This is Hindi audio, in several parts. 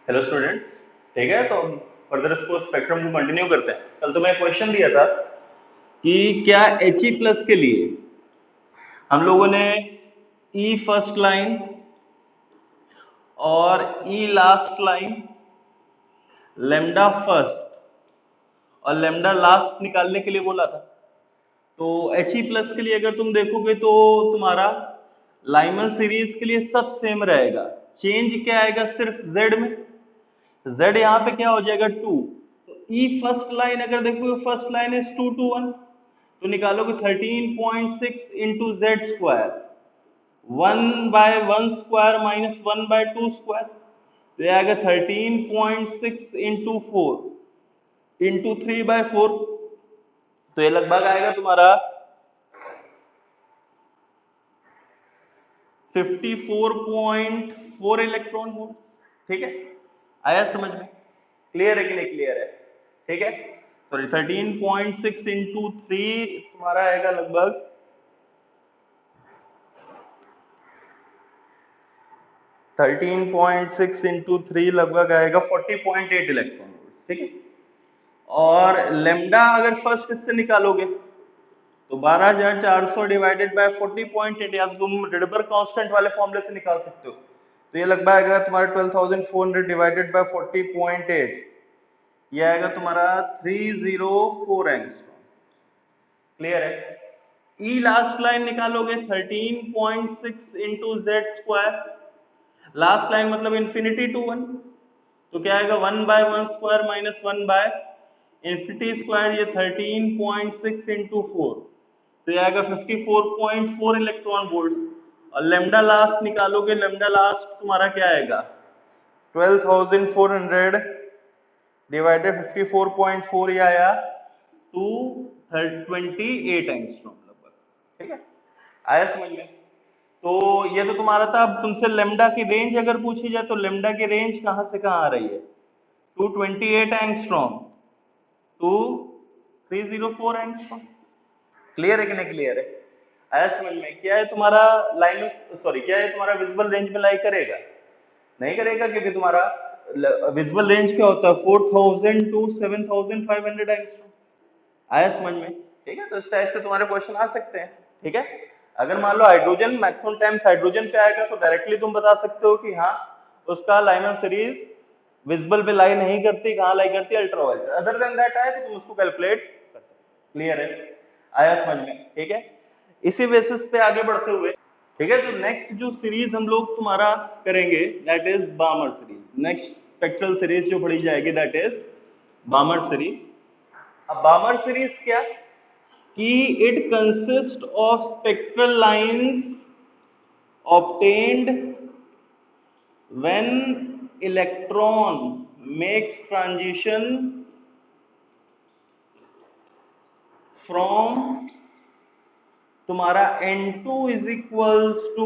Hello student. ठीक है, तो फर्दर इसको स्पेक्ट्रम को कंटिन्यू करते हैं। कल तो मैं क्वेश्चन दिया था कि क्या एच ई प्लस के लिए हम लोगों ने ई फर्स्ट लाइन और ई लास्ट लाइन, लेमडा फर्स्ट और लेमडा लास्ट निकालने के लिए बोला था। तो एच ई प्लस के लिए अगर तुम देखोगे तो तुम्हारा लाइमन सीरीज के लिए सब सेम रहेगा। चेंज क्या आएगा सिर्फ जेड में। z यहाँ पे क्या हो जाएगा 2। तो ई फर्स्ट लाइन अगर देखोगे, फर्स्ट लाइन इज 2 to 1, तो निकालोगे 13.6 into Z square, 1/1 square minus 1/2 square, तो ये आएगा 13.6 इंटू 4 इंटू 3/4। तो ये लगभग आएगा तुम्हारा 54.4 इलेक्ट्रॉन वोल्ट। ठीक है, आया समझ में? क्लियर है कि नहीं क्लियर है? ठीक है, सॉरी 13.6 इंटू 3 तुम्हारा आएगा लगभग 13.6 इंटू 3 लगभग आएगा 40.8 इलेक्ट्रॉन वोल्ट। ठीक है, और लेमडा अगर फर्स्ट इससे निकालोगे तो 12,400 डिवाइडेड बाय 40.8, या तुम रिडबर कांस्टेंट वाले फॉर्मूले से निकाल सकते हो। तो ये लगभग आएगा तुम्हारा 12,400 डिवाइडेड बाय 40.8, ये आएगा तुम्हारा 304 एंगस्ट्रॉम। क्लियर है? ई लास्ट लाइन निकालोगे 13.6 into Z square, last line मतलब इन्फिनिटी टू 1, तो क्या आएगा 1/1 स्क्वायर माइनस 1/इन्फिनिटी स्क्वायर, ये 13.6 इंटू 4, तो ये आएगा 54.4 इलेक्ट्रॉन वोल्ट। और लेमडा लास्ट निकालोगे, लेमडा लास्ट तुम्हारा क्या आएगा 12,400 डिवाइडेड 54.4, ये आया 228 एंगस्ट्रॉम लगभग। ठीक है, आया समझ में? तो ये तो तुम्हारा था। अब तुमसे लेमडा की रेंज अगर पूछी जाए तो लेमडा की रेंज कहां से कहां आ रही है? 228 एंगस्ट्रॉम टू 304 एंगस्ट्रॉम। क्लियर है कि नहीं क्लियर है? आया समझ में? क्या है तुम्हारा लाइन, सॉरी क्या है तुम्हारा विजिबल रेंज में लाई करेगा? नहीं करेगा, क्योंकि तुम्हारा विजिबल रेंज क्या होता है 4,000 टू 7,500 एंगस्ट्रॉम। आया समझ में? ठीक है, तो इस टाइप से तुम्हारे क्वेश्चन आ सकते हैं। ठीक है, अगर मान लो हाइड्रोजन मैक्सिमम टाइम्स हाइड्रोजन पे आएगा तो डायरेक्टली तुम बता सकते हो कि हाँ उसका लाइमन सीरीज विजिबल पे लाई नहीं करती, कहाँ लाई करती है? अल्ट्रावायलेट। अदर देन दैट आए तो तुम उसको कैलकुलेट कर सकते हो। क्लियर है? आया समझ में? ठीक है, इसी बेसिस पे आगे बढ़ते हुए, ठीक है, तो नेक्स्ट जो सीरीज हम लोग तुम्हारा करेंगे that is बामर series. Next spectral series जो पढ़ी जाएगी दैट इज बामर सीरीज। अब बामर सीरीज क्या कि it consist of spectral lines obtained when electron makes transition from तुम्हारा N2 is equals to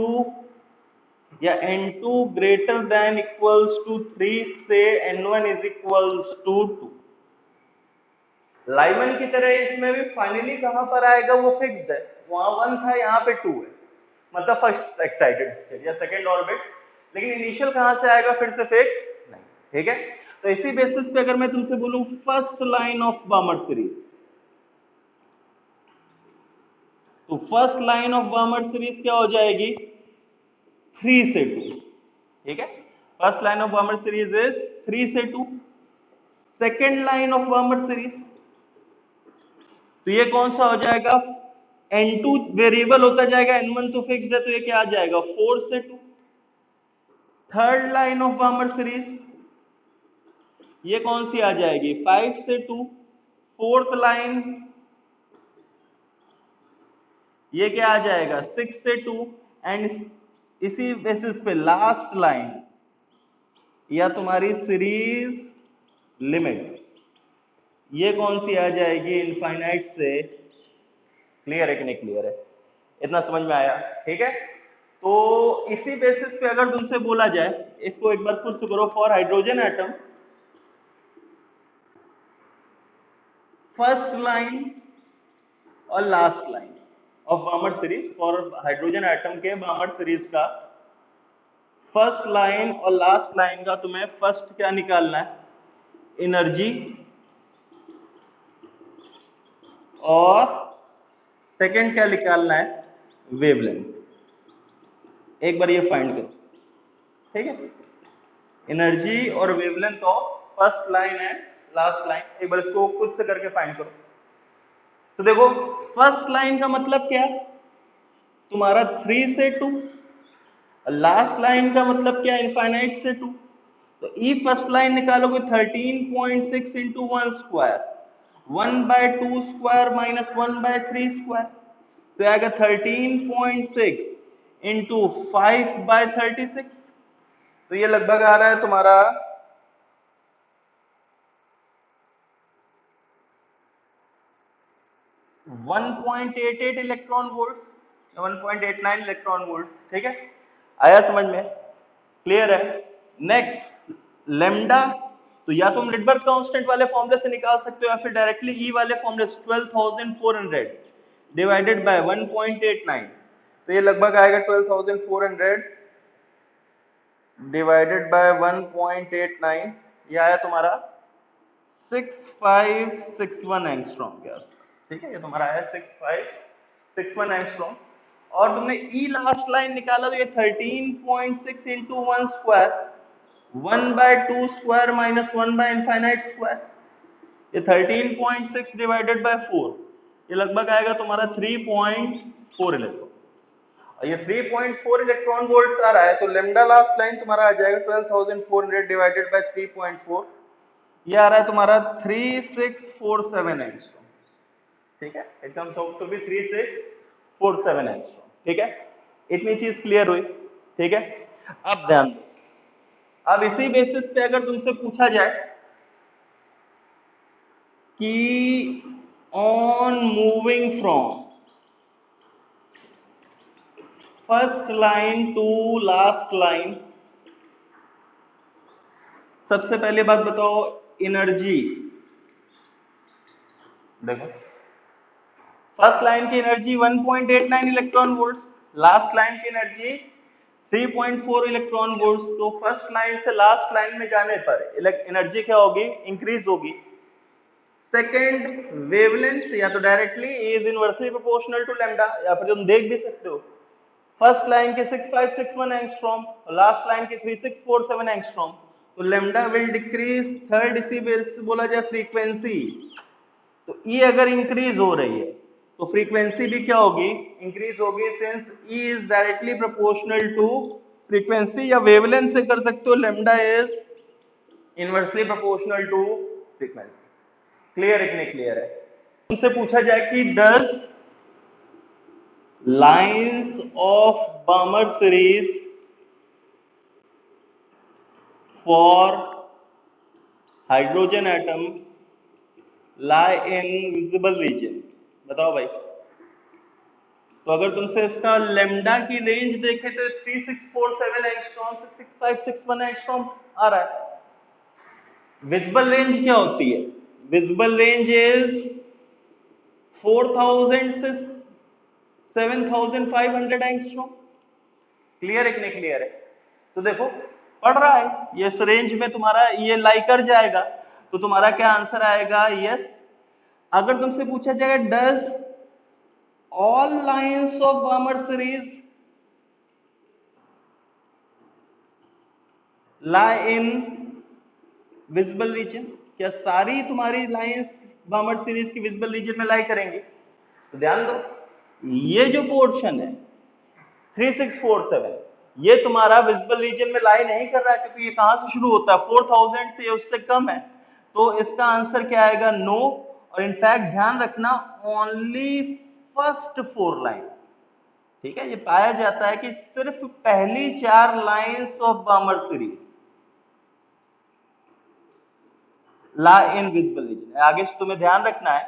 या N2 greater than equals to 3 से N1 is equals to 2। Lyman की तरह इसमें भी फाइनली कहां पर आएगा वो फिक्स्ड है। वहां 1 था, यहाँ पे 2 है, मतलब फर्स्ट एक्साइटेड या सेकंड ऑर्बिट, लेकिन इनिशियल कहां से आएगा फिर से फिक्स नहीं। ठीक है, तो इसी बेसिस पे अगर मैं तुमसे बोलूं first line of Balmer series, तो first line of Balmer series क्या हो जाएगी 3 से 2। ठीक है, first line of Balmer series is 3 से 2। Second line of Balmer series, तो ये कौन सा हो जाएगा? N2 वेरिएबल होता जाएगा, N1 तो फिक्स्ड है, तो ये क्या आ जाएगा 4 से 2। Third line of Balmer series ये कौन सी आ जाएगी 5 से 2। फोर्थ लाइन ये क्या आ जाएगा 6 से 2। एंड इसी बेसिस पे लास्ट लाइन या तुम्हारी सीरीज लिमिट ये कौन सी आ जाएगी इनफाइनाइट से। क्लियर है कि नहीं क्लियर है? इतना समझ में आया? ठीक है, तो इसी बेसिस पे अगर तुमसे बोला जाए, इसको एक बार खुद से करो, for hydrogen atom first line और last line of Balmer series, for hydrogen atom के बामर सीरीज का फर्स्ट लाइन और लास्ट लाइन का तुम्हें फर्स्ट क्या निकालना है, एनर्जी, और सेकंड क्या निकालना है, वेवलेंथ। एक बार ये फाइंड करो, ठीक है, एनर्जी और wavelength of first line and last line. एक बार इसको खुद से करके फाइंड करो। तो देखो फर्स्ट लाइन का मतलब क्या है, तुम्हारा 3 से 2, लास्ट लाइन का मतलब क्या है, इनफाइनाइट से 2। तो ई फर्स्ट लाइन निकालोगे 13.6 into 1 square, 1/2 square minus 1/3 square, तो आएगा 13.6 इंटू 5/36। तो ये लगभग आ रहा है तुम्हारा 1.88 इलेक्ट्रॉन वोल्ट्स, 1.89 इलेक्ट्रॉन वोल्ट्स, ठीक है, आया समझ में, क्लियर है। नेक्स्ट लेमडा, तो या तुम रिडबर्ग कांस्टेंट वाले फॉर्मूले से निकाल सकते हो या फिर डायरेक्टली ई वाले फॉर्मूले से, 12,400 डिवाइडेड बाय 1.89, तो ये लगभग आएगा 12,400 डिवाइडेड बाय 1.89, ये आया तुम्हारा 6561 एंगस्ट्रॉम के आसपास, ठीक है, ये तुम्हारा आया 6561 एंगस्ट्रॉम। और तुमने ई लास्ट लाइन निकाला तो ये 13.6 into 1 square, 1/2 square minus infinite square, ये 13.6 डिवाइडेड बाय 4, ये लगभग आएगा तुम्हारा 3.4 इलेक्ट्रॉन। और ये 3.4 इलेक्ट्रॉन वोल्ट आ रहा है, तो लेमडा लास्ट लाइन तुम्हारा आ जाएगा 12,400 डिवाइडेड बाय 3.4, ये आ रहा है तुम्हारा 3647 एंगस्ट्रॉम, ठीक है, it comes out to be 3647 angstrom, ठीक है, इतनी चीज क्लियर हुई, ठीक है। अब ध्यान दो, अब इसी बेसिस पे अगर तुमसे पूछा जाए कि on moving from first line to last line, सबसे पहले बात बताओ एनर्जी, देखो फर्स्ट लाइन की energy 1.89 electron volts, last line की एनर्जी 3.4 इलेक्ट्रॉन वोल्ट्स, तो फर्स्ट लाइन से लास्ट लाइन में जाने पर एनर्जी क्या होगी, इंक्रीज होगी। सेकंड वेवलेंथ, या तो directly is inversely proportional to lambda, या फिर तुम देख भी सकते हो फर्स्ट लाइन के 6561 एंगस्ट्रॉम, लास्ट लाइन के 3647 एंगस्ट्रॉम, तो लैम्डा विल डिक्रीज। थर्ड इसी बेस से बोला जाए फ्रीक्वेंसी, तो ई अगर इंक्रीज हो रही है तो फ्रीक्वेंसी भी क्या होगी, इंक्रीज होगी, since E is directly proportional to frequency, या वेवलेंथ से कर सकते हो lambda is inversely proportional to frequency. Clear है कि नहीं क्लियर है। तुमसे पूछा जाए कि does lines of Balmer series for hydrogen atom lie in visible region, बताओ भाई। तो अगर तुमसे इसका लेमडा की रेंज देखे तो 3647 एंगस्ट्रॉम से 6561 एंगस्ट्रॉम आ रहा है। विजिबल रेंज क्या होती है, विजिबल रेंज इज 4000 से 7500 एंगस्ट्रॉम। क्लियर है कि नहीं क्लियर है। तो देखो पढ़ रहा है ये, इस रेंज में तुम्हारा ये लाई कर जाएगा, तो तुम्हारा क्या आंसर आएगा, यस। अगर तुमसे पूछा जाएगा does all lines of Balmer series lie in visible region, क्या सारी तुम्हारी लाइंस बामर सीरीज की विजिबल रीजन में लाई करेंगे। तो ध्यान दो ये जो पोर्शन है 3647, ये तुम्हारा विजिबल रीजन में लाई नहीं कर रहा है, क्योंकि ये कहां से शुरू होता है, 4000 से, उससे कम है, तो इसका आंसर क्या आएगा, नो। और इनफैक्ट ध्यान रखना ओनली फर्स्ट 4 लाइन, ठीक है, ये पाया जाता है कि सिर्फ पहली 4 lines of Balmer series lie in visible region. आगे से तुम्हें ध्यान रखना है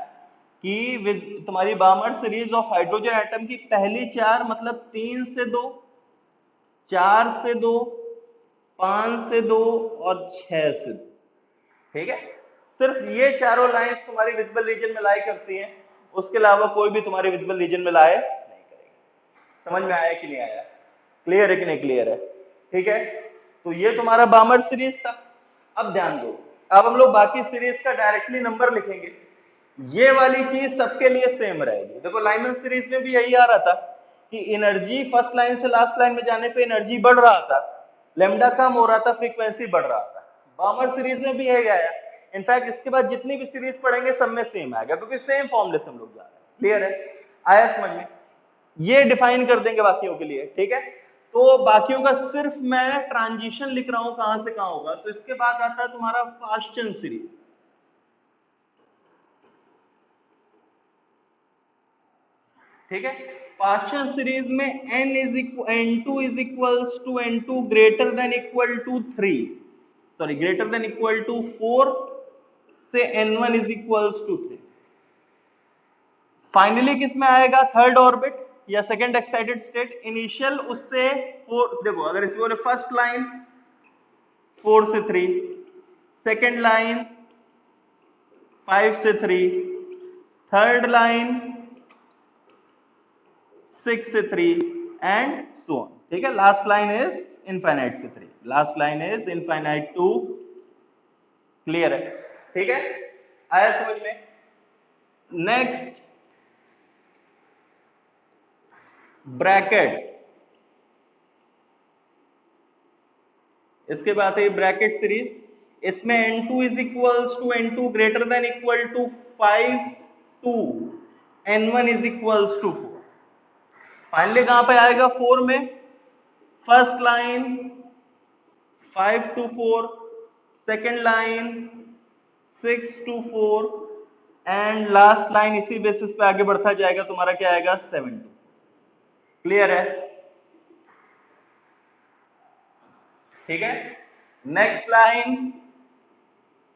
कि तुम्हारी Balmer series of hydrogen atom की पहली 4 मतलब 3 से 2, 4 से 2, 5 से 2 और 6 से 2, ठीक है, सिर्फ ये चारों लाइंस तुम्हारी विजिबल रीजन में लाई करती हैं, उसके अलावा कोई भी तुम्हारे विजिबल रीजन में लाई नहीं करेगा। समझ में आया कि नहीं आया, क्लियर है कि नहीं क्लियर है। ठीक है, तो ये तुम्हारा बामर सीरीज था। अब ध्यान दो, अब हम लोग बाकी सीरीज का डायरेक्टली नंबर लिखेंगे। ये वाली चीज सबके लिए सेम रहेगी। देखो लाइमन सीरीज में भी यही आ रहा था कि एनर्जी फर्स्ट लाइन से लास्ट लाइन में जाने पे एनर्जी बढ़ रहा था, लेमडा कम हो रहा था, फ्रीक्वेंसी बढ़ रहा था। बामर सीरीज में भी यही आया। इनफैक्ट इसके बाद जितनी भी सीरीज पढ़ेंगे सब में सेम आएगा, क्योंकि सेम फॉर्मूले से हम लोग जा रहे हैं। क्लियर है? आया समझ में? ये डिफाइन कर देंगे बाकियों के लिए। ठीक है, तो बाकियों का सिर्फ मैं ट्रांजिशन लिख रहा हूं कहां से कहां होगा। तो इसके बाद आता है तुम्हारा फास्टन सीरीज। ठीक है, पास्चल सीरीज में n2 is equals to n2 greater than equal to 3, sorry greater than equal to 4 से n1 is equals to 3। Finally किस में आएगा? थर्ड ऑर्बिट या सेकंड एक्साइटेड स्टेट। इनिशियल उससे 4, देखो अगर इसमें बोले फर्स्ट लाइन 4 से 3, सेकंड लाइन 5 से 3, थर्ड लाइन 6 से 3 एंड सो ऑन। ठीक है, लास्ट लाइन इज इनफाइनाइट से 3, last line is infinite to. Clear है? ठीक है, आया समझ में? नेक्स्ट ब्रैकेट, इसके बाद है ब्रैकेट सीरीज। इसमें n2 is equals to n2 greater than equal to 5 to n1 is equals to 4। Finally कहां पे आएगा? 4 में first line 5 to 4, second line 6 to 4 and last line इसी बेसिस पे आगे बढ़ता जाएगा, तुम्हारा क्या आएगा? 7 to। क्लियर है? ठीक है, नेक्स्ट लाइन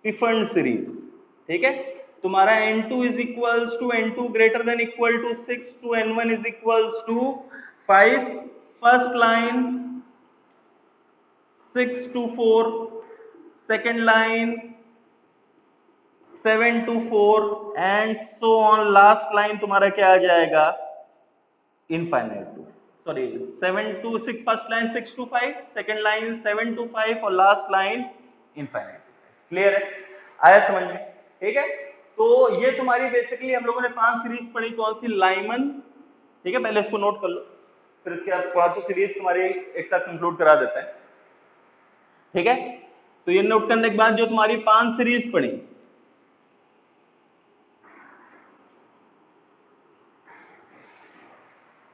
पिफन सीरीज। ठीक है, तुम्हारा n2 is equals to n2 greater than equal to 6 to n1 is equals to 5। First line 6 to 4, second line 7 to 4 and so on। Last line तुम्हारा क्या आ जाएगा? Infinite to, sorry 7 to 6, first line 6 to 5, second line 7 to 5 और लास्ट लाइन इनफाइनाइट। क्लियर है? आया समझ में? ठीक है, तो ये तुम्हारी बेसिकली हम लोगों ने 5 सीरीज पढ़ी। कौन सी? लाइमन। ठीक है, पहले इसको नोट कर लो, फिर इसके बाद 5 सीरीज तुम्हारी एक साथ कंक्लूड करा देते हैं। ठीक है, तो ये नोट करने के बाद जो तुम्हारी 5 सीरीज पड़ी,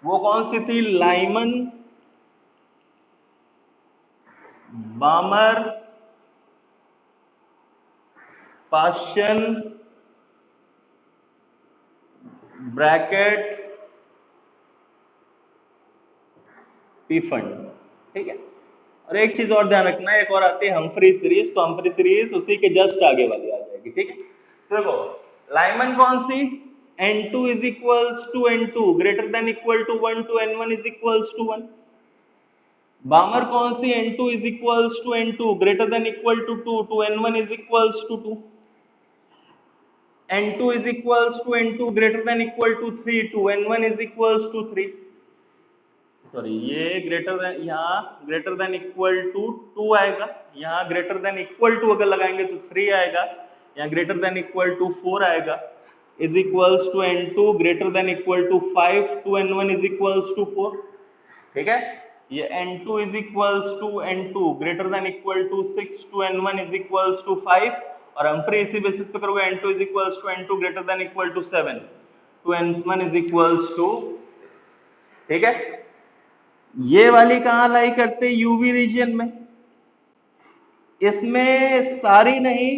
वो कौन सी थी? Lyman, बामर, Paschen, bracket, पिफन। ठीक है, और एक चीज और ध्यान रखना है, एक और आती है हम्फ्री सीरीज। तो हम्फ्री सीरीज उसी के जस्ट आगे वाली आ जाएगी। ठीक है, तो देखो लाइमन कौन सी? n2 is equals to n2 greater than equal to 1 to n1 is equals to 1। Balmer कौन सी? n2 is equals to n2 greater than equal to 2 to n1 is equals to 2। n2 is equals to n2 greater than equal to 3 to n1 is equals to 3। Sorry, ये ग्रेटर देन, यहाँ ग्रेटर देन इक्वल टू 2 आएगा, यहाँ ग्रेटर देन इक्वल टू अगर लगाएंगे तो 3 आएगा, यहाँ ग्रेटर देन इक्वल टू 4 आएगा। Is equals to n2 greater than equal to 5 to n1 is equals to 4। ठीक है, ये n2 is equals to n2 greater than equal to 6 to n1 is equals to 5, और हम फिर इसी बेसिस पे करोगे n2 is equals to n2 greater than equal to 7 to n1 is equals to 6। ठीक है, ये वाली कहां लाई करते? यूवी रीजन में। इसमें सारी नहीं,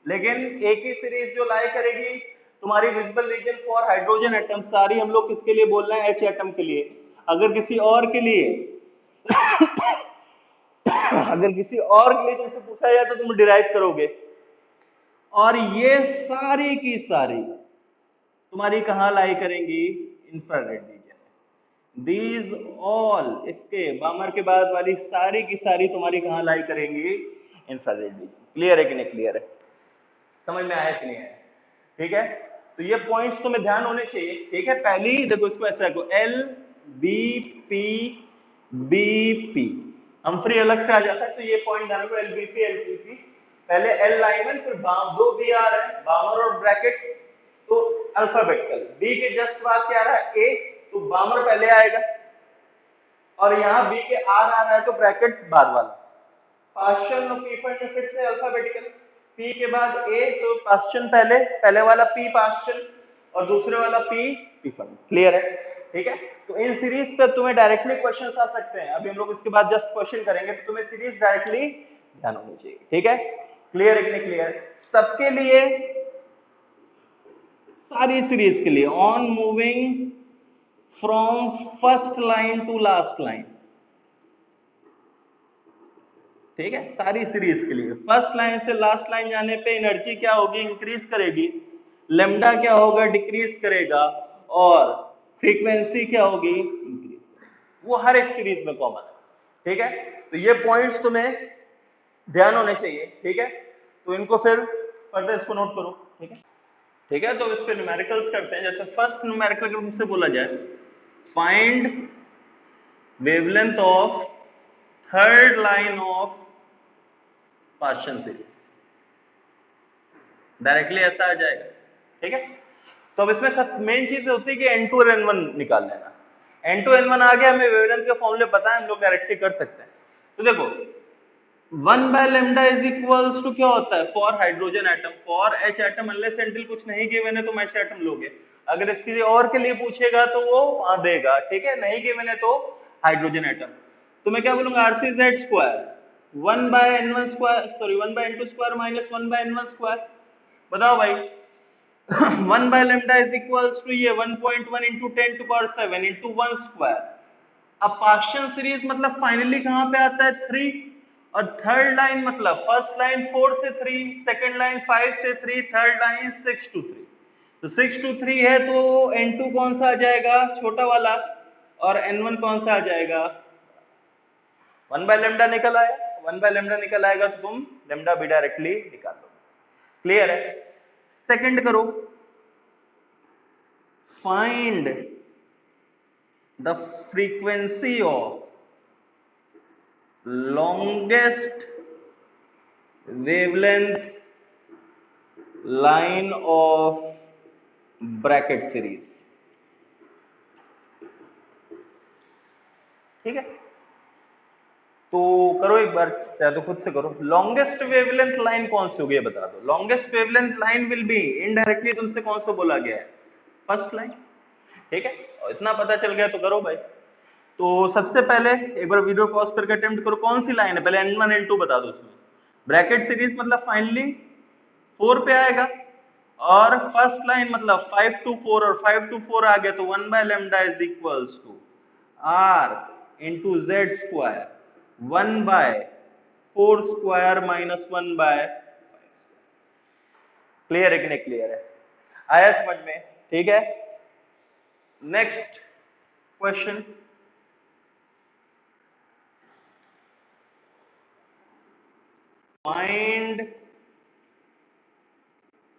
लेकिन एक ही सीरीज जो लाई करेगी तुम्हारी visible region for hydrogen atom. सारी हम लोग किसके लिए बोल रहे हैं? H एटम के लिए। अगर किसी और के लिए अगर किसी और के लिए तुमसे पूछा जाए तो तुम डिराइव करोगे। और ये सारी की सारी तुम्हारी कहां लाई करेंगी? इंफ्रारेड रीजन में। दीज ऑल, इसके बामर के बाद वाली सारी की सारी तुम्हारी कहां लाई करेंगी? Infrared reason. क्लियर है कि नहीं? क्लियर है? समझ में आया कि नहीं आया? ठीक है, तो ये पॉइंट्स तुम्हें ध्यान होने चाहिए। ठीक है, पहली देखो इसको ऐसा रखो, L B P B P. Humphrey अलग से आ जाता है, तो ये पॉइंट ध्यान रखो, एलबीपी एलपीपी, पहले एल लाइमन फिर दो बी आ रहा है, बामर और ब्रैकेट, तो अल्फाबेटिकल, बी के जस्ट बाद क्या आ रहा है ए, तो बामर पहले आएगा, और यहाँ बी के आर आ रहा है तो ब्रैकेट बाद वाला, पास्चन और पी फंड फिर से अल्फाबेटिकल, पी के बाद ए, तो पास्चन पहले, पहले वाला पी पास्चन और दूसरे वाला पी पी फंड, क्लियर है, ठीक है। तो इन सीरीज पे तुम्हें डायरेक्टली क्वेश्चन आ सकते हैं, अभी हम लोग इसके बाद जस्ट क्वेश्चन करेंगे, तो तुम्हें सीरीज डायरेक्टली ध्यान होनी चाहिए, ठीक है, क्लियर है कि नहीं क्लियर, सबके लिए, सारी सीरीज के लिए, on moving from first line to last line, ठीक है, सारी सीरीज के लिए फर्स्ट लाइन से लास्ट लाइन जाने पे एनर्जी क्या होगी, इंक्रीज करेगी, लेमडा क्या होगा, डिक्रीज करेगा, और फ्रीक्वेंसी क्या होगी, इंक्रीज, वो हर एक सीरीज में कॉमन है, ठीक है। तो ये पॉइंट्स तुम्हें ध्यान होने चाहिए, ठीक है, तो इनको फिर फर्दर इसको नोट करो, ठीक है, ठीक है। तो इस पे न्यूमेरिकल्स करते हैं, जैसे फर्स्ट न्यूमेरिकल अगर मुझसे बोला जाए, find wavelength of third line of partial series, directly ऐसा आ जाएगा, ठीक है। तो अब इसमें सब मेन चीज होती है कि n2 और n1 निकाल लेना, n2 n1 आ गया, हमें वेवलेंथ का फॉर्मूला पता है, हम लोग डायरेक्टली कर सकते हैं। तो देखो 1 by lambda is equals to क्या होता है, for hydrogen atom, for H atom unless until कुछ नहीं गिवन है तो एच एटम लोगे, अगर इसके और के लिए पूछेगा तो वो वहां देगा, ठीक है, नहीं गिवन है तो हाइड्रोजन एटम, तो मैं क्या बोलूंगा RC Z square 1 by n1 square, sorry 1 by n2 square minus 1 by n1 square, बताओ भाई 1 by lambda is equals to ये 1.1 into 10 to power 7 into 1 square, अब पार्शियल सीरीज मतलब फाइनली कहां पे आता है 3, और थर्ड लाइन मतलब फर्स्ट लाइन 4 से 3, सेकंड लाइन 5 से 3, थर्ड लाइन 6 टू 3, तो 6 टू 3 है तो n2 कौन सा आ जाएगा, छोटा वाला, और n1 कौन सा आ जाएगा, 1 बाय लेमडा निकल आया, 1 बाय लेमडा निकल आएगा तो तुम लेमडा भी डायरेक्टली निकाल लो, क्लियर है। सेकंड करो, find the frequency of longest wavelength line of bracket series, ठीक है, तो करो एक बार, चाहे तो खुद से करो, लॉन्गेस्ट वेवलेंथ लाइन कौन सी होगी ये बता दो, longest wavelength line will be, indirectly तुमसे कौन सा बोला गया है, फर्स्ट लाइन, ठीक है, और इतना पता चल गया तो करो भाई। तो सबसे पहले एक बार वीडियो पॉज करके अटेम्प्ट करो, कौन सी लाइन है, पहले n1 n2 बता दो, उसमें ब्रैकेट सीरीज मतलब फाइनली 4 पे आएगा, और फर्स्ट लाइन मतलब 5 टू 4, और 5 टू 4 आ गया तो 1 by lambda is equals to r into Z square 1 by 4 square minus 1 by 5, clear है कि नहीं क्लियर है, आया समझ में, ठीक है। Next question, find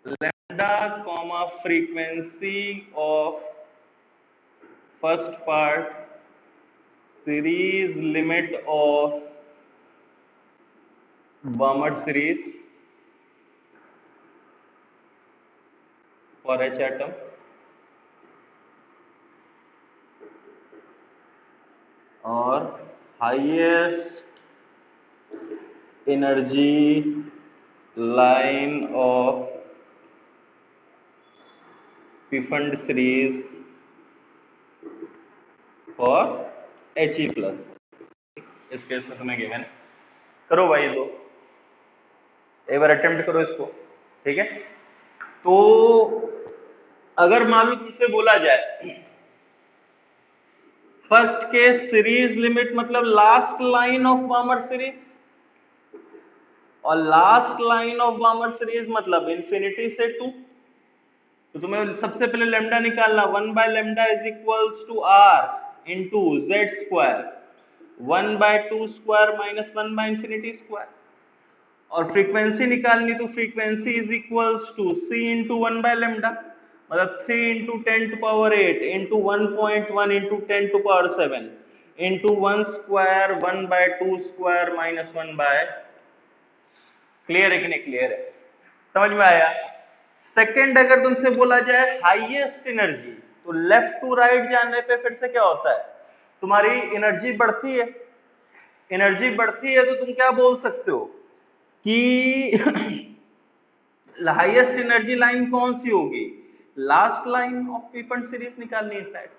lambda comma frequency of first part series limit of Balmer series for H atom और highest energy line of Pfund series for He plus, इस केस में तुम्हें गिवन, करो भाई, दो एक बार अटेम्प्ट करो इसको, ठीक है। तो अगर मान लो तुमसे बोला जाए फर्स्ट केस सीरीज लिमिट मतलब last line of Balmer series, और last line of Balmer series मतलब इंफिनिटी से 2, तो तुम्हें सबसे पहले लेमडा निकालना, 1 by lambda is equals to r into Z square 1 by 2 square minus 1 by infinity square, और फ्रीक्वेंसी निकालनी तो frequency is equals to c into 1 by lambda, मतलब 3 into 10 to power 8 into 1.1 into 10 to power 7, into 1 square 1/2 square minus 1 by, clear है कि नहीं क्लियर है, समझ में आया। सेकंड अगर तुमसे बोला जाए हाईएस्ट एनर्जी, तो लेफ्ट टू राइट जाने पे फिर से क्या होता है, तुम्हारी एनर्जी बढ़ती है। एनर्जी बढ़ती है तो तुम क्या बोल सकते हो कि हाईएस्ट एनर्जी लाइन कौन सी होगी, लास्ट लाइन ऑफ पीफंट सीरीज निकालनी है शायद।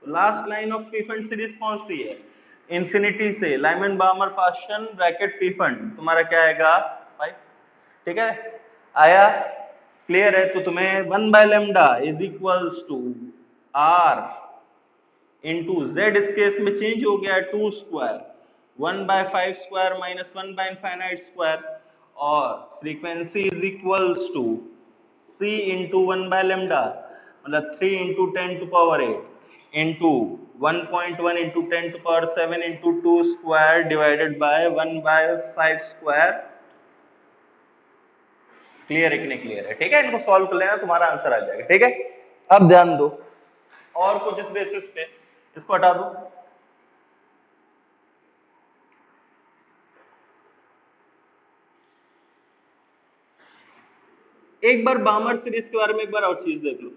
तो लास्ट लाइन ऑफ पीफंट सीरीज कौन सी है, इंफिनिटी से लाइमन बार्मर पाशन ब्रैकेट पीफंट, तुम्हारा क्या आएगा 5, ठीक है आया, क्लियर है। तो तुम्हें 1/λ is equals to R into Z, इस केस में चेंज हो गया 2 square 1/5 square minus infinite square, और frequency is equals to C into 1/λ, मतलब 3 into 10⁸ into 1.1 into 10⁷ into 2 square divided by 1/5 square, clear है कि नहीं क्लियर है, ठीक है। इनको सॉल्व कर लेना, तुम्हारा आंसर आ जाएगा, ठीक है। अब ध्यान दो, और कुछ इस बेसिस पे, इसको हटा दो, एक बार बामर सीरीज के बारे में एक बार और चीज देख लो।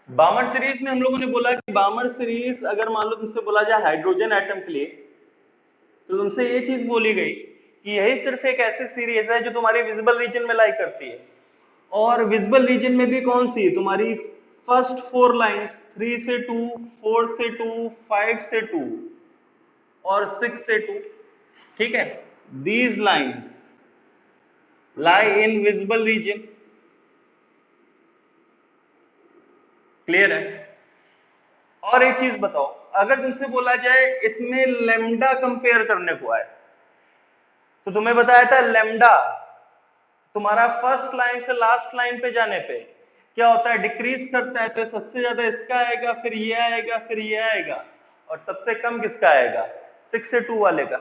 बामर सीरीज में हम लोगों ने बोला कि बामर सीरीज अगर मान लो तुमसे बोला जाए हाइड्रोजन एटम के लिए, तो तुमसे ये चीज बोली गई कि यही सिर्फ एक ऐसी सीरीज है जो तुम्हारी विजिबल रीजन में लाई करती है, और विजिबल रीजन में भी कौन सी, तुम्हारी फर्स्ट 4 लाइंस 3 से 2, 4 से 2, 5 से 2 और 6 से 2, ठीक है। These lines lie in visible reason, clear है। और एक चीज बताओ, अगर तुमसे बोला जाए इसमें लेमडा कंपेयर करने को आए, तो तुम्हें बताया था लेमडा तुम्हारा फर्स्ट लाइन से लास्ट लाइन पे जाने पे क्या होता है, डिक्रीज करता है। तो सबसे ज्यादा इसका आएगा, फिर ये आएगा, फिर ये आएगा, और सबसे कम किसका आएगा, 6 से 2 वाले का,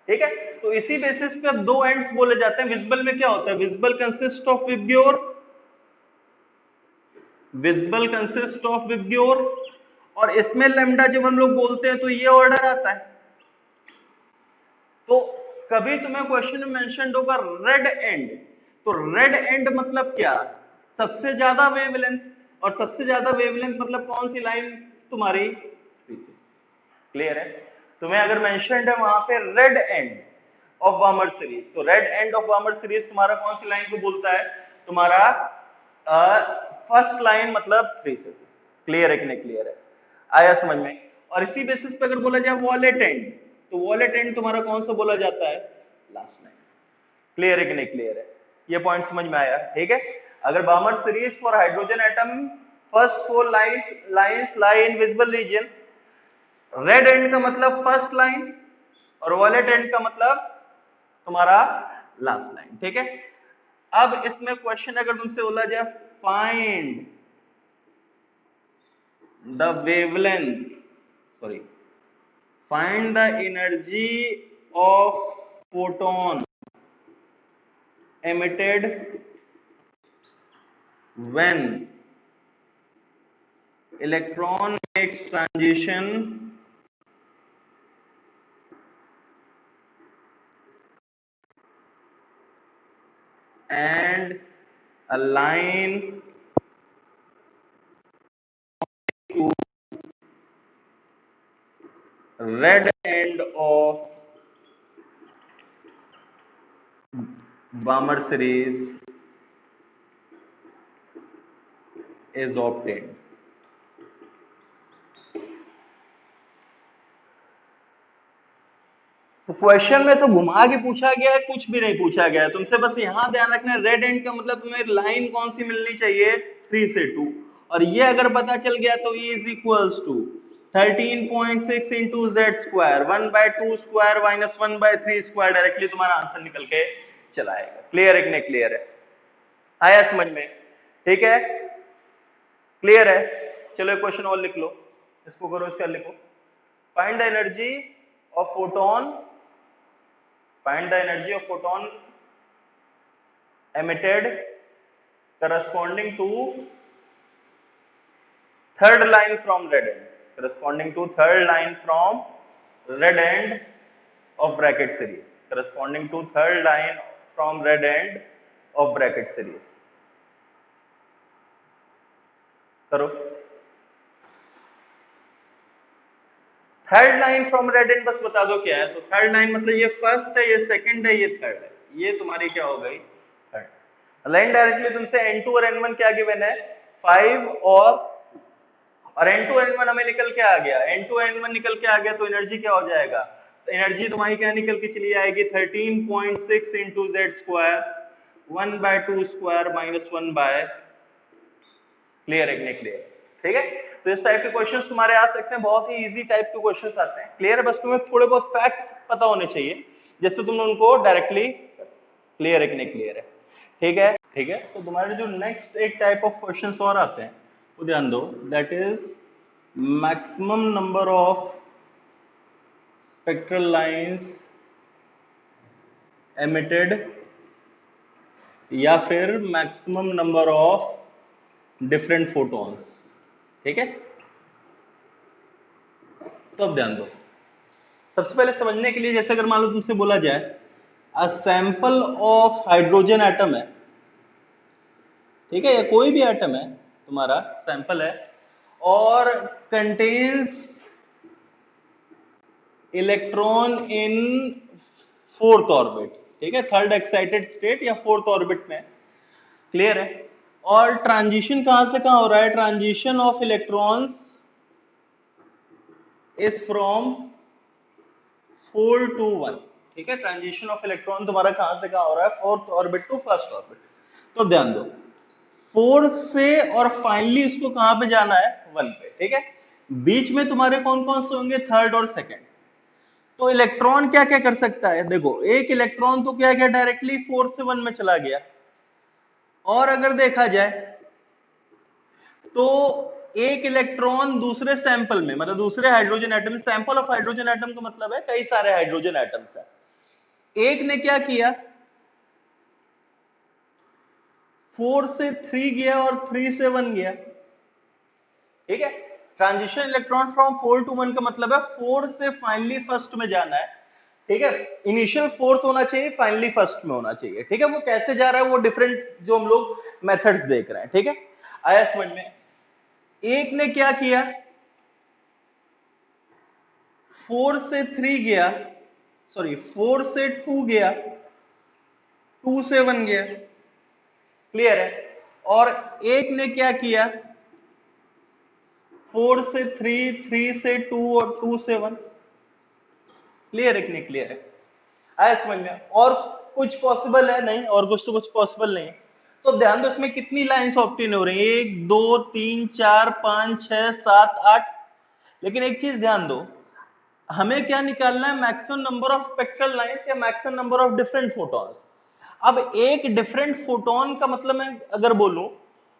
ठीक है। तो इसी बेसिस पे अब दो एंड्स बोले जाते हैं। विजिबल में क्या होता है, visible consist of VIBGYOR, visible consist of VIBGYOR, और इसमें लेमडा जब हम लोग बोलते हैं तो ये ऑर्डर आता है। तो कभी तुम्हें क्वेश्चन में मेंशन होगा रेड एंड, तो रेड एंड मतलब क्या, सबसे ज्यादा वेवलेंथ, और सबसे ज्यादा वेवलेंथ मतलब कौन सी लाइन तुम्हारी, क्लियर है। तुम्हें अगर मेंशन्ड है वहां पे red end of Balmer series, तो red end of Balmer series तुम्हारा कौन सी लाइन को बोलता है, तुम्हारा फर्स्ट लाइन मतलब 3 से 2, क्लियर है कि नहीं क्लियर है, आया समझ में। और इसी बेसिस पे अगर बोला जाए वॉलेट एंड, तो वॉलेट एंड तुम्हारा कौन सा बोला जाता है, लास्ट लाइन, क्लियर है कि नहीं क्लियर है, ये पॉइंट समझ में आया, ठीक है। अगर Barmer series for hydrogen atom first 4 lines lie in visible reason, red and का मतलब फर्स्ट लाइन, और वॉलेट एंड का मतलब तुम्हारा लास्ट लाइन, ठीक है। अब इसमें क्वेश्चन अगर तुमसे बोला जाए find the wavelength, sorry, find the energy of photon emitted when electron makes transition and a line to red end of Balmer series is obtained। तो क्वेश्चन में सब घुमा के पूछा गया है, कुछ भी नहीं पूछा गया है तुमसे, बस यहां ध्यान रखना रेड एंड का मतलब तुम्हें लाइन कौन सी मिलनी चाहिए, 3 से 2, और ये अगर पता चल गया तो E is equals to 13.6 into Z square 1/2 square minus 1/3 square, directly तुम्हारा आंसर निकल के चला आएगा, क्लियर है कि नहीं क्लियर है, आया समझ में, ठीक है क्लियर है। चलो एक क्वेश्चन और लिख लो, इसको करो, इसका लिखो, find the energy of photon, find the energy of photon emitted corresponding to third line from red end, corresponding to third line from red end of bracket series, corresponding to third line from red end of bracket series. करो third line from red and बस बता दो क्या है। तो थर्ड लाइन मतलब ये फर्स्ट है, ये सेकंड है, ये थर्ड है, ये तुम्हारी क्या हो गई थर्ड। लाइन डायरेक्टली तुमसे n2 और n1 क्या गिवन है 5 और n2 n1 हमें निकल के आ गया, n2 n1 निकल के आ गया तो एनर्जी क्या हो जाएगा, तो एनर्जी तुम्हारी क्या निकल के चली आएगी 13.6 into Z square 1/2 square minus 1 by, clear है कि नहीं क्लियर, ठीक है। तो इस टाइप के क्वेश्चंस तुम्हारे आ सकते हैं, बहुत ही इजी टाइप के क्वेश्चंस आते हैं, क्लियर है। बस तुम्हें थोड़े बहुत फैक्ट्स पता होने चाहिए जिससे तुम उनको डायरेक्टली, क्लियर है कि नहीं क्लियर है, ठीक है ठीक है। तो तुम्हारे जो नेक्स्ट एक टाइप ऑफ क्वेश्चंस और आते हैं वो ध्यान दो, that is maximum number of spectral lines emitted या फिर maximum number of different photons, ठीक है। तो अब ध्यान दो, सबसे पहले समझने के लिए जैसे अगर मान लो तुमसे बोला जाए a sample of hydrogen atom है, ठीक है, या कोई भी एटम है तुम्हारा सैंपल है और contains electron in fourth orbit, ठीक है, थर्ड एक्साइटेड स्टेट या फोर्थ ऑर्बिट में, क्लियर है। और ट्रांजिशन कहां से कहां हो रहा है, transition of electrons is from 4 to 1, ठीक है, ट्रांजिशन ऑफ इलेक्ट्रॉन तुम्हारा कहां से कहां हो रहा है, fourth orbit to first orbit. तो ध्यान दो 4 से और फाइनली इसको कहां पे जाना है 1 पे, ठीक है। बीच में तुम्हारे कौन कौन से होंगे, थर्ड और सेकंड। तो इलेक्ट्रॉन क्या क्या कर सकता है, देखो एक इलेक्ट्रॉन तो क्या क्या डायरेक्टली 4 से 1 में चला गया, और अगर देखा जाए तो एक इलेक्ट्रॉन दूसरे सैंपल में, मतलब दूसरे hydrogen atom, sample of hydrogen atom का मतलब है कई सारे हाइड्रोजन एटम्स है, एक ने क्या किया 4 से 3 गया और 3 से 1 गया, ठीक है। ट्रांजिशन इलेक्ट्रॉन फ्रॉम 4 to 1 का मतलब है 4 से फाइनली फर्स्ट में जाना है, ठीक है। इनिशियल फोर्थ होना चाहिए, फाइनली फर्स्ट में होना चाहिए, ठीक है। वो कैसे जा रहा है वो डिफरेंट जो हम लोग मेथड्स देख रहे हैं, ठीक है। आया समझ में। एक ने क्या किया 4 से 3 गया, सॉरी 4 से 2 गया, 2 से 1 गया, क्लियर है। और एक ने क्या किया 4 से 3, 3 से 2 और 2 से 1, क्लियर है कि नहीं क्लियर है, आया समझ में। और कुछ पॉसिबल है नहीं, और कुछ तो कुछ पॉसिबल नहीं है। तो ध्यान दो इसमें कितनी लाइंस ऑब्टेन हो रही है, 1 2 3 4 5 6 7 8, लेकिन एक चीज ध्यान दो, हमें क्या निकालना है, maximum number of spectral lines या maximum number of different photons. अब एक डिफरेंट फोटोन का मतलब मैं अगर बोलूं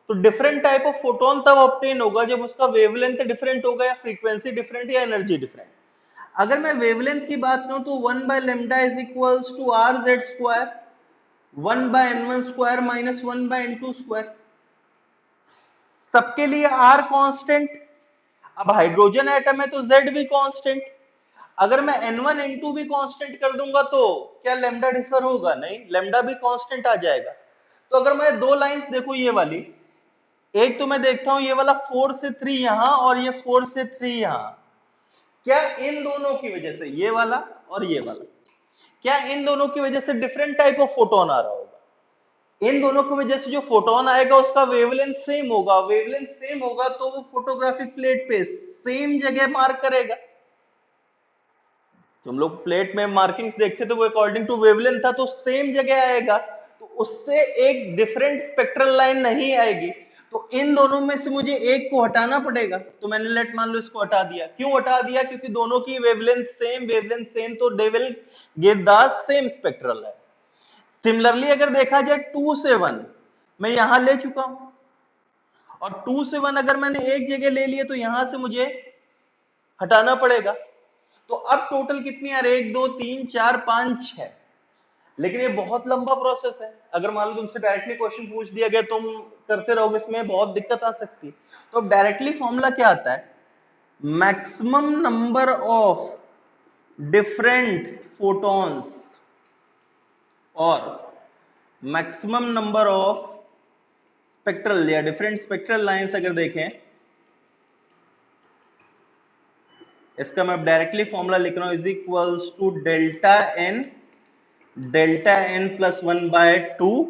तो डिफरेंट टाइप ऑफ फोटोन तब ऑब्टेन होगा जब उसका वेवलेंथ डिफरेंट होगा या फ्रीक्वेंसी डिफरेंट या एनर्जी डिफरेंट। अगर मैं वेवलेंथ की बात करूं तो 1 by lambda is equals to rz square 1 by n1 square minus 1 by n2 square, सबके लिए r कांस्टेंट। अब हाइड्रोजन एटम है तो z भी कांस्टेंट, अगर मैं n1 n2 भी कांस्टेंट कर दूंगा तो क्या लैम्डा डिफर होगा, नहीं, लैम्डा भी कांस्टेंट आ जाएगा। तो अगर मैं दो लाइंस देखूं ये वाली, एक तो मैं देखता हूं ये वाला 4 से 3 यहां और ये 4 से 3 यहां, क्या इन दोनों की वजह से, ये वाला और ये वाला, क्या इन दोनों की वजह से डिफरेंट टाइप ऑफ फोटोन आ रहा होगा, इन दोनों की वजह से जो फोटोन आएगा उसका वेवलेंथ सेम होगा, वेवलेंथ सेम होगा तो वो फोटोग्राफिक प्लेट पे सेम जगह मार्क करेगा। तुम लोग प्लेट में मार्किंग्स देखते थे वो अकॉर्डिंग टू वेवलेंथ था तो सेम जगह आएगा, तो उससे एक डिफरेंट स्पेक्ट्रल लाइन नहीं आएगी। तो इन दोनों में से मुझे एक को हटाना पड़ेगा, तो मैंने लेट मान लो इसको हटा दिया। क्यों हटा दिया, क्योंकि दोनों की वेवलेंथ सेम तो they will give the same spectral line. Similarly अगर देखा जाए 2 से 1 मैं यहां ले चुका हूं, और 2 से 1 अगर मैंने एक जगह ले लिया तो यहां से मुझे हटाना पड़ेगा। तो अब टोटल कितनी आ रही है, 1 2 3 4 5 6, लेकिन ये बहुत लंबा प्रोसेस है। अगर मान लो तुमसे डायरेक्टली क्वेश्चन पूछ दिया गया तुम करते रहोगे इसमें बहुत दिक्कत आ सकती है। तो अब डायरेक्टली फॉर्मूला क्या आता है, maximum number of different photons और मैक्सिमम नंबर ऑफ स्पेक्ट्रल या डिफरेंट स्पेक्ट्रल लाइंस अगर देखें, इसका मैं डायरेक्टली फॉर्मूला लिख रहा हूं, is equals to delta N plus 1/2,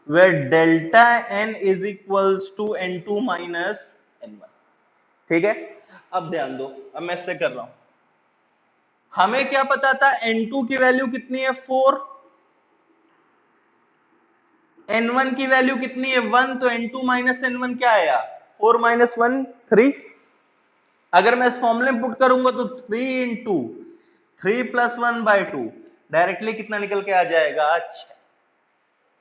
where delta N is equals to n2 minus n1। ठीक है, अब ध्यान दो, अब मैं इससे कर रहा हूं, हमें क्या पता था n2 की वैल्यू कितनी है 4, n1 की वैल्यू कितनी है 1, तो n2 माइनस n1 क्या आया 4 माइनस 1 3। अगर मैं इस फॉर्मूले में पुट करूंगा तो 3 इंटू 3 प्लस 1/2 डायरेक्टली कितना निकल के आ जाएगा 6।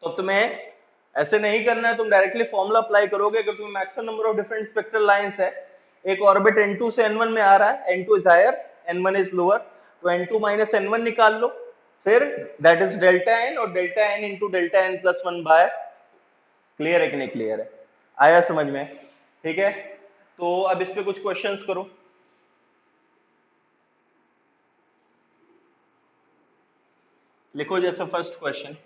तो तुम्हें ऐसे नहीं करना है, तुम डायरेक्टली फॉर्मूला अप्लाई करोगे। अगर तुम्हें maximum number of different spectral lines है, एक ऑर्बिट n2 से n1 में आ रहा है, n2 is higher n1 is lower, तो n2 माइनस n1 निकाल लो, फिर दैट इज डेल्टा एन, और delta N into delta N plus 1/। Clear है कि नहीं क्लियर है, आया समझ में? ठीक है, तो अब इस पे कुछ क्वेश्चंस करो। लिखो जैसे first question,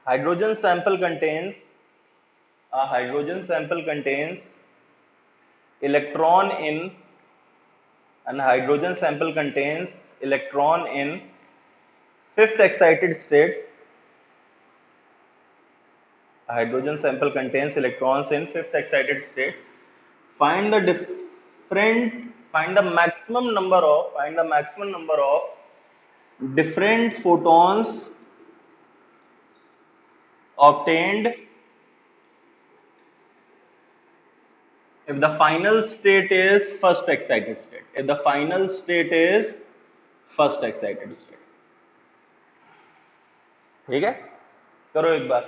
hydrogen sample contains a hydrogen sample contains electron in and hydrogen sample contains electron in fifth excited state. A hydrogen sample contains electrons in fifth excited state. Find the maximum number of different photons obtained if the final state is first excited state. If the final state is first excited state. ठीक है, करो एक बार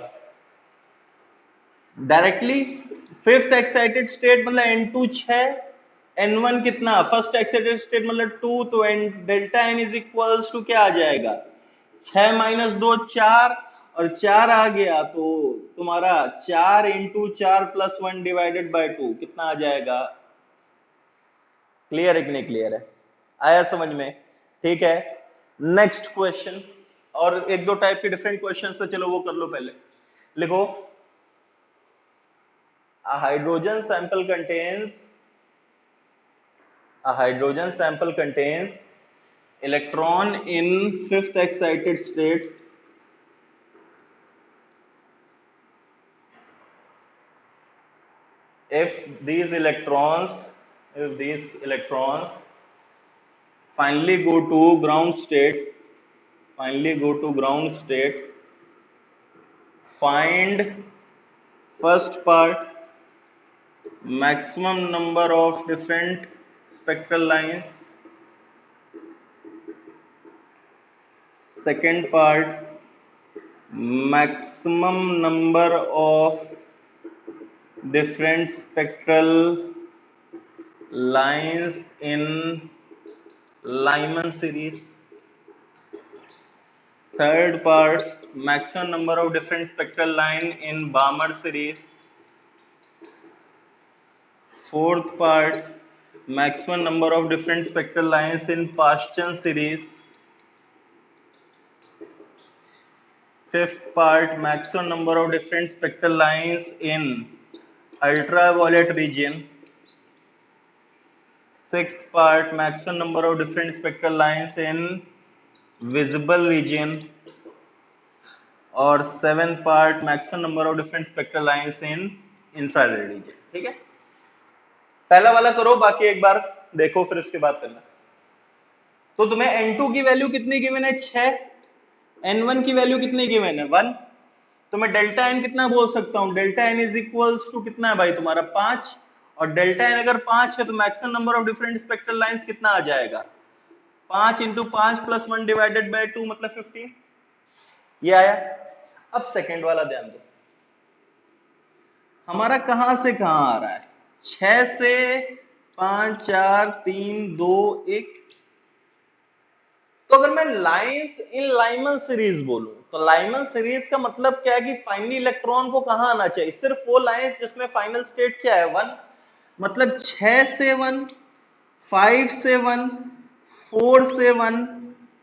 डायरेक्टली। फिफ्थ एक्साइटेड स्टेट मतलब n2 6, n1 कितना फर्स्ट एक्साइटेड स्टेट मतलब 2, तो delta n is equals to क्या आ जाएगा 6 माइनस 2 4, और 4 आ गया तो तुम्हारा 4 इंटू 4 प्लस 1 डिवाइडेड बाय 2 कितना आ जाएगा। क्लियर है कि नहीं क्लियर है, आया समझ में? ठीक है, नेक्स्ट क्वेश्चन, और एक दो टाइप के डिफरेंट क्वेश्चन है, चलो वो कर लो पहले। लिखो, a hydrogen sample contains electron in fifth excited state if these electrons finally go to ground state, find first part maximum number of different spectral lines, second part maximum number of different spectral lines in Lyman series, third part maximum number of different spectral line in Balmer series, fourth part maximum number of different spectral lines in Paschen series, fifth part maximum number of different spectral lines in ultraviolet region, sixth part maximum number of different spectral lines in visible region, और seventh part maximum number of different spectral lines in infrared reason. ठीक है, पहला वाला करो, बाकी एक बार देखो फिर उसके बाद करना। तो तुम्हें n2 की वैल्यू कितनी गिवन है 6, n1 की वैल्यू कितनी गिवन है 1, तो मैं डेल्टा n कितना बोल सकता हूं, delta n is equals to कितना है भाई तुम्हारा 5, और डेल्टा n अगर 5 है तो maximum number of different spectral lines कितना आ जाएगा 5 इंटू 5 प्लस 1 डिवाइडेड बाय 2 मतलब 15, ये आया। अब सेकंड वाला ध्यान दो, हमारा कहां से कहां आ रहा है 6 से 5 4 3 2 1, तो अगर मैं लाइंस इन लाइमन सीरीज बोलूं तो लाइमन सीरीज का मतलब क्या है कि फाइनली इलेक्ट्रॉन को कहां आना चाहिए, सिर्फ वो लाइंस जिसमें फाइनल स्टेट क्या है 1, मतलब 6 से 1, 5 से 1, 4 से 1,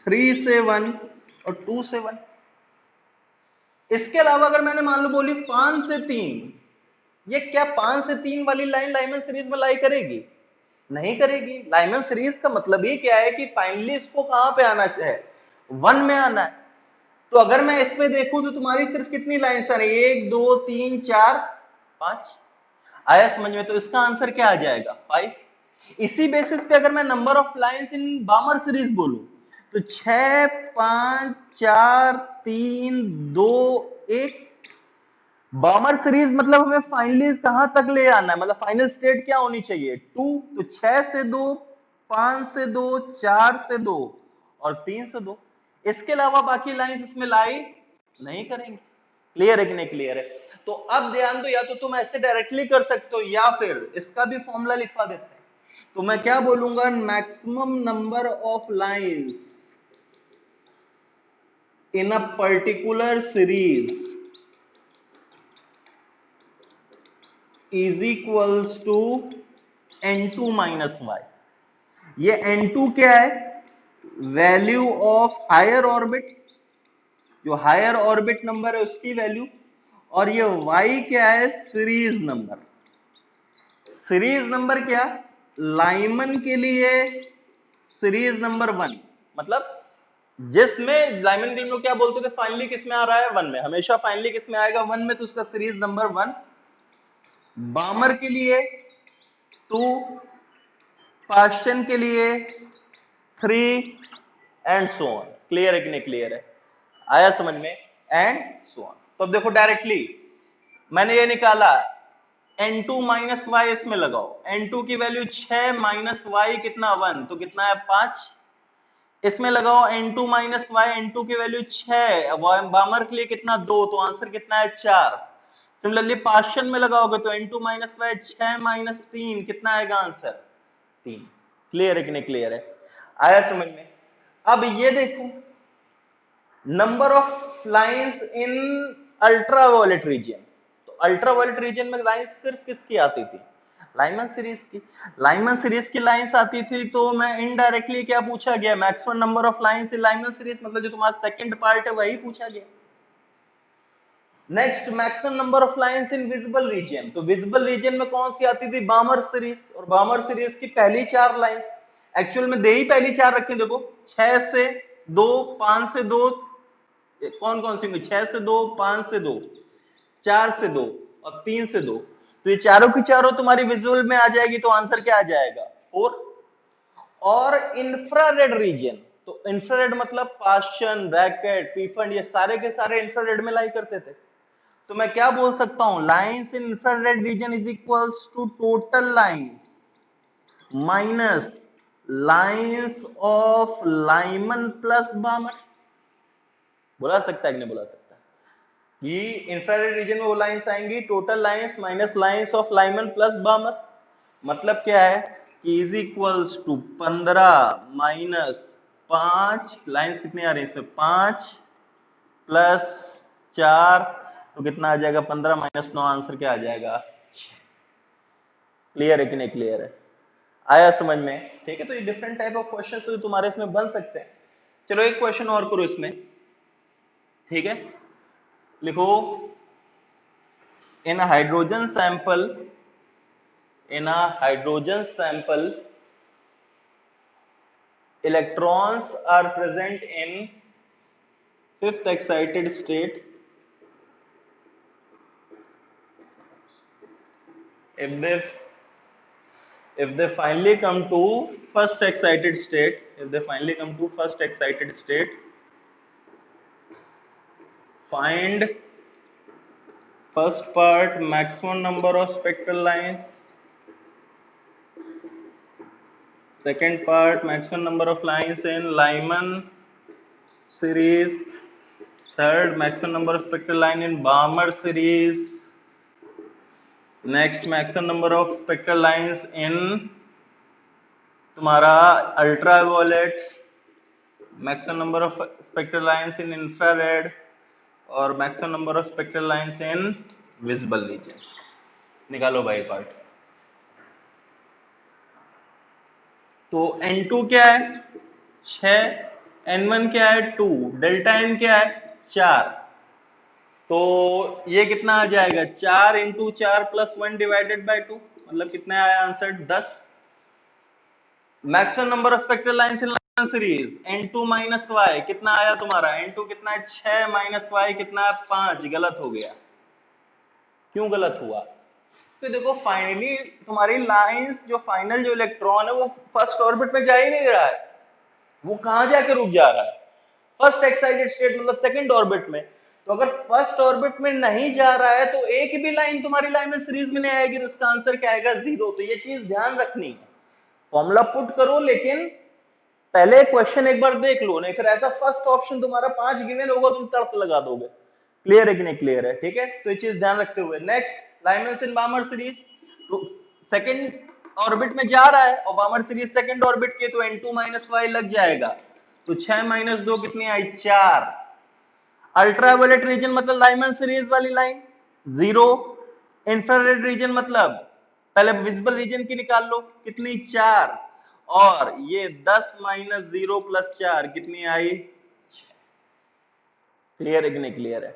3 से 1 और 2 से 1। इसके अलावा अगर मैंने मान लो बोली 5 से 3, ये क्या 5 से 3 वाली लाइन लाइमन सीरीज में लाई करेगी? नहीं करेगी। लाइमन सीरीज का मतलब ही क्या है कि फाइनली इसको कहां पे आना है, 1 में आना है। तो अगर मैं इसमें देखूं तो तुम्हारी सिर्फ कितनी लाइन्स आ रही है, 1 2 3 4 5। आया समझ में? तो इसका आंसर क्या आ जाएगा 5। इसी बेसिस पे अगर मैं number of lines in बामर series बोलूं तो 6 5 4 3 2 1। बामर सीरीज मतलब हमें फाइनली कहां तक ले आना है, मतलब फाइनल स्टेट क्या होनी चाहिए 2। तो 6 से 2, 5 से 2, 4 से 2 और 3 से 2। इसके अलावा बाकी लाइंस इसमें लाई नहीं करेंगे। क्लियर है कि नहीं क्लियर है? तो अब ध्यान दो, या तो तुम ऐसे डायरेक्टली कर सकते हो या फिर इसका भी फॉर्मूला लिखवा देते हैं। तो मैं क्या बोलूंगा, maximum number of lines in a particular series is equals to n2 minus y। ये n2 क्या है, वैल्यू ऑफ हायर ऑर्बिट, जो हायर ऑर्बिट नंबर है उसकी वैल्यू, और ये y क्या है, सीरीज नंबर। सीरीज नंबर क्या, लाइमन के लिए सीरीज नंबर 1, मतलब जिसमें लाइमन के लिए क्या बोलते थे, फाइनली किस में आ रहा है 1 में, हमेशा फाइनली किस में आएगा 1 में, तो उसका सीरीज नंबर 1। बामर के लिए 2, पास्चन के लिए 3 एंड सो ऑन। क्लियर है कि नहीं क्लियर है? आया समझ में? And so on. तो अब देखो डायरेक्टली मैंने ये निकाला n2 माइनस वाई, इसमें लगाओ n2 की वैल्यू 6 माइनस वाई कितना 1, तो कितना है 5। इसमें लगाओ n2 माइनस वाई, n2 की वैल्यू 6, बामर के लिए कितना 2, तो आंसर कितना है 4। सिमिलरली पार्शियल में लगाओगे तो n2 माइनस वाई 6 माइनस 3 कितना आएगा आंसर 3। क्लियर है कि नहीं क्लियर है? आया समझ में? अब ये देखो number of lines in ultraviolet region. तो अल्ट्रावायलेट रीजन में लाइंस सिर्फ किसकी आती थी, लाइमन सीरीज की। लाइमन सीरीज की लाइंस आती थी, तो मैं इनडायरेक्टली क्या पूछा गया, maximum number of lines in Lyman series, मतलब जो तुम्हारा सेकंड पार्ट है वही पूछा गया। Next, maximum number of lines in visible region. तो विजिबल रीजन में कौन सी आती थी, बामर सीरीज, और बामर सीरीज की पहली 4 लाइंस, एक्चुअल में दे ही पहली 4 रखी, देखो 6 से 2, 5 से 2, कौन कौन सी, 6 से 2, 5 से 2, 4 से 2 और 3 से 2। तो ये चारों की चारों तुम्हारी विजुअल में आ जाएगी, तो आंसर क्या आ जाएगा 4। और इंफ्रारेड रीजन, तो इंफ्रारेड मतलब पास्चन, ब्रैकेट, पीफंड, ये सारे के सारे इंफ्रारेड में लाई करते थे। तो मैं क्या बोल सकता हूं, lines in infrared region is equals to total lines minus lines of Lyman plus Balmer. बोला सकता है कि नहीं बोला सकता? ये इंफ्रारेड रीजन में वो लाइंस आएंगी total lines minus lines of Lyman plus Balmer. मतलब क्या है कि is equals to 15 minus 5, lines कितनी आ रही है इसमें 5 प्लस 4, तो कितना आ जाएगा 15 माइनस 9, आंसर क्या आ जाएगा 6। क्लियर है कि नहीं क्लियर है? आया समझ में? ठीक है, तो ये डिफरेंट टाइप ऑफ क्वेश्चन तो तुम्हारे इसमें बन सकते हैं। चलो एक क्वेश्चन और करो इसमें, ठीक है? लिखो, in a hydrogen sample, in a hydrogen sample electrons are present in fifth excited state. If they finally come to first excited state, find first part maximum number of spectral lines, second part maximum number of lines in Lyman series, third maximum number of spectral line in Balmer series, next maximum number of spectral lines in तुम्हारा ultraviolet, maximum number of spectral lines in infrared, और maximum number of spectral lines in visible reason. निकालो बाई पार्ट। तो N2 क्या है 6, N1 क्या है 2, डेल्टा N क्या है 4। तो ये कितना आ जाएगा 4 इंटू 4 प्लस 1 डिवाइडेड बाई 2, मतलब कितना आया answer 10। Maximum number of spectral lines in line series N2 minus y कितना आया तुम्हारा, N2 कितना है 6 माइनस वाई कितना है 5, गलत हो गया। क्यों गलत हुआ? तो देखो फाइनली तुम्हारी लाइंस जो फाइनल जो इलेक्ट्रॉन है वो फर्स्ट ऑर्बिट में जा ही नहीं रहा है, वो कहां जाके रुक जा रहा है फर्स्ट एक्साइटेड स्टेट मतलब सेकंड ऑर्बिट में। तो अगर फर्स्ट ऑर्बिट में नहीं जा रहा है तो एक भी लाइन तुम्हारी लाइन में सीरीज में नहीं आएगी, तो उसका आंसर क्या आएगा 0। तो ये चीज ध्यान रखनी है, फॉर्मूला पुट करो लेकिन पहले क्वेश्चन एक बार देख लो, नहीं फिर ऐसा फर्स्ट ऑप्शन तुम्हारा 5 गिवन होगा तुम तर्क लगा दोगे। क्लियर है कि नहीं क्लियर है? ठीक है, तो ये चीज ध्यान रखते हुए नेक्स्ट लाइमन्स इन बार्मर सीरीज, तो सेकंड ऑर्बिट में जा रहा है और बार्मर सीरीज सेकंड ऑर्बिट के, तो N2 माइनस वाई लग जाएगा। तो 6 माइनस 2 कितनी आई 4। अल्ट्रावायलेट रीजन मतलब लाइमन सीरीज वाली लाइन 0। इंफ्रारेड रीजन मतलब पहले विजिबल रीजन की निकाल लो कितनी 4, और ये 10 माइनस 0 प्लस 4 कितनी आई 6। क्लियर है कि नहीं क्लियर है?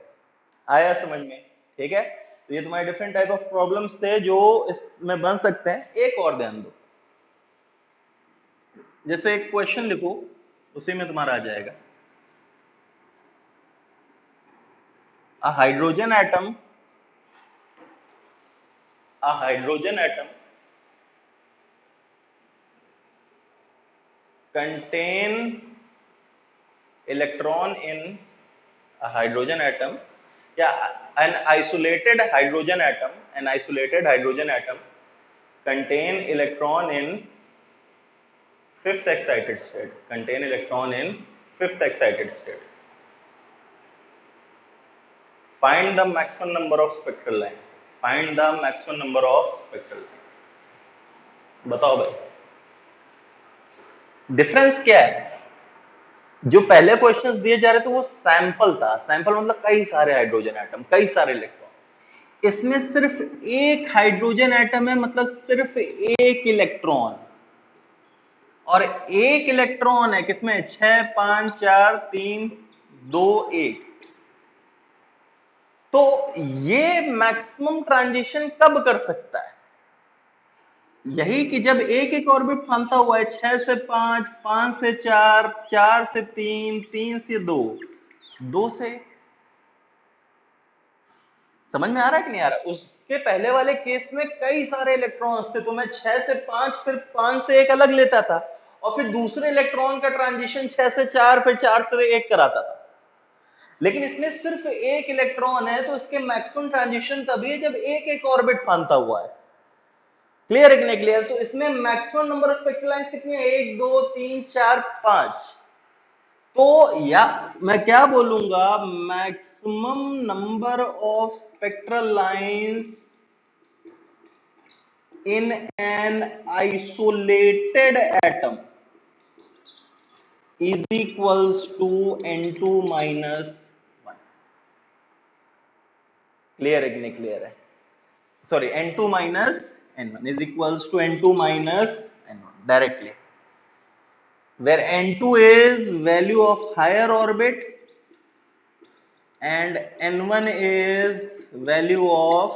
आया समझ में? ठीक है, तो ये तुम्हारे डिफरेंट टाइप ऑफ प्रॉब्लम्स थे जो इसमें बन सकते हैं। एक और ध्यान दो, जैसे एक क्वेश्चन लिखो उसी में तुम्हारा आ जाएगा। a hydrogen atom contain electron in a hydrogen atom, yeah, an isolated hydrogen atom contain electron in fifth excited state, find the maximum number of spectral lines, बताओ भाई डिफरेंस क्या है? जो पहले क्वेश्चंस दिए जा रहे थे वो सैंपल था, सैंपल मतलब कई सारे हाइड्रोजन एटम, कई सारे इलेक्ट्रॉन। इसमें सिर्फ एक हाइड्रोजन एटम है, मतलब सिर्फ एक इलेक्ट्रॉन, और एक इलेक्ट्रॉन है किसमें 6 5 4 3 2 1। तो ये मैक्सिमम ट्रांजिशन कब कर सकता है? यही कि जब एक एक ऑर्बिट फांता हुआ है 6 से 5, 5 से 4, 4 से 3, 3 से 2, 2 से 1। समझ में आ रहा है कि नहीं आ रहा? उसके पहले वाले केस में कई सारे इलेक्ट्रॉन्स थे, तो मैं 6 से 5 फिर 5 से 1 अलग लेता था, और फिर दूसरे इलेक्ट्रॉन का ट्रांजिशन 6 से 4 फिर 4 से 1 कराता था। लेकिन इसमें सिर्फ एक इलेक्ट्रॉन है, तो इसके मैक्सिमम ट्रांजिशन तभी है जब एक एक ऑर्बिट फांता हुआ है। क्लियर है कि नहीं क्लियर? तो इसमें maximum number of spectral lines कितनी है 1 2 3 4 5। तो या मैं क्या बोलूंगा, maximum number of spectral lines in an isolated atom is equals to N2 minus 1। Clear है कि नहीं क्लियर है? Sorry N2 minus N1 is equals to N2 minus N1 directly, where N2 is value of higher orbit and N1 is value of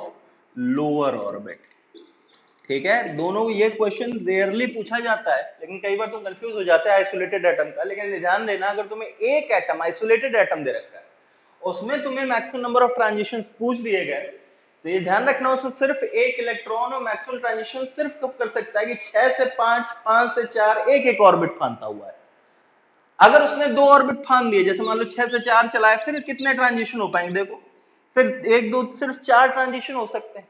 lower orbit। ठीक है, दोनों ये क्वेश्चन रेयरली पूछा जाता है, लेकिन कई बार तुम कंफ्यूज हो जाते हैं आइसोलेटेड एटम का। लेकिन ध्यान देना, अगर तुम्हें एक एटम आइसोलेटेड एटम दे रखा है, उसमें तुम्हें मैक्सिमम नंबर ऑफ ट्रांजिशंस पूछ दिए गए, तो ये ध्यान रखना उसमें सिर्फ एक इलेक्ट्रॉन, और मैक्सिमम ट्रांजिशन सिर्फ कब कर सकता है कि 6 से 5, 5 से 4 एक एक ऑर्बिट फांता हुआ है। अगर उसने 2 ऑर्बिट फांद दिए, जैसे मान लो 6 से 4 चलाए, फिर कितने ट्रांजिशन हो पाएंगे देखो, फिर 1 2 सिर्फ 4 ट्रांजिशन हो सकते हैं।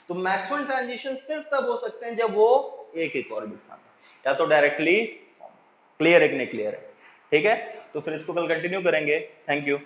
तो मैक्सिमम ट्रांजिशन सिर्फ तब हो सकते हैं जब वो एक एक ऑर्बिट फांदा, या तो डायरेक्टली। क्लियर है कि नहीं क्लियर है? ठीक है, तो फिर इसको कल कंटिन्यू करेंगे। Thank you.